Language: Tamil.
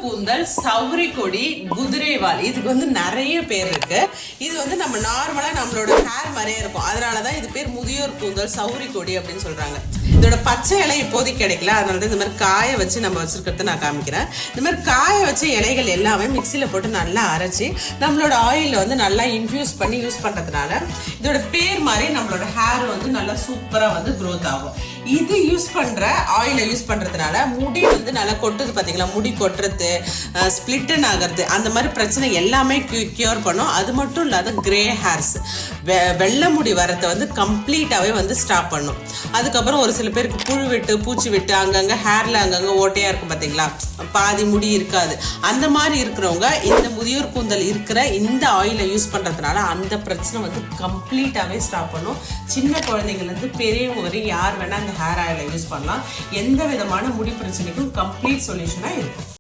கூந்தல், சௌரி கொடி, குதிரைவால், இதுக்கு வந்து நிறைய பேர் இருக்கு. இது வந்து நம்ம நார்மலா நம்மளோட ஹேர் மாதிரியே இருக்கும். அதனாலதான் இது பேர் முதியோர் கூந்தல், சௌரி கொடி அப்படின்னு சொல்றாங்க. இதோட பச்சை இலை இப்போதைக்கு கிடைக்கல, அதனால இந்த மாதிரி காய வச்சு நம்ம வச்சிருக்கிறத நான் காமிக்கிறேன். இந்த மாதிரி காய வச்ச இலைகள் எல்லாமே மிக்சியில போட்டு நல்லா அரைச்சி நம்மளோட ஆயில வந்து நல்லா இன்ஃபியூஸ் பண்ணி யூஸ் பண்றதுனால இதோட பேர் மாதிரி நம்மளோட ஹேர் வந்து நல்லா சூப்பரா வந்து க்ரோத் ஆகும். இது யூஸ் பண்ற ஆயிலை யூஸ் பண்றதுனால முடி வந்து நல்லா கொட்டுது பாத்தீங்களா, முடி கொட்டுறது, ஸ்பிளிட்டன் ஆகிறது, அந்த மாதிரி பிரச்சனை எல்லாமே கியூர் பண்ணும். அது மட்டும் இல்லாத கிரே ஹேர்ஸ், வெள்ளை முடி வரத்தை வந்து கம்ப்ளீட்டாவே வந்து ஸ்டாப் பண்ணும். அதுக்கப்புறம் ஒரு சில பேருக்கு புழு விட்டு பூச்சி விட்டு அங்கங்க ஹேர்ல அங்கங்க ஓட்டையா இருக்கும் பாத்தீங்களா, பாதி முடி இருக்காது, அந்த மாதிரி இருக்கிறவங்க இந்த முதியோர் கூந்தல் இருக்கிற இந்த ஆயிலை யூஸ் பண்றதுனால அந்த பிரச்சனை வந்து கம்ப்ளீட்டாவே ஸ்டாப் பண்ணும். சின்ன குழந்தைங்கள்ல இருந்து பெரியவங்க வரையும் யார் வேணா அந்த ஹேர் ஆயிலை யூஸ் பண்ணலாம். எந்த விதமான முடி பிரச்சனைக்கும் கம்ப்ளீட் சொல்யூஷனா இருக்கும்.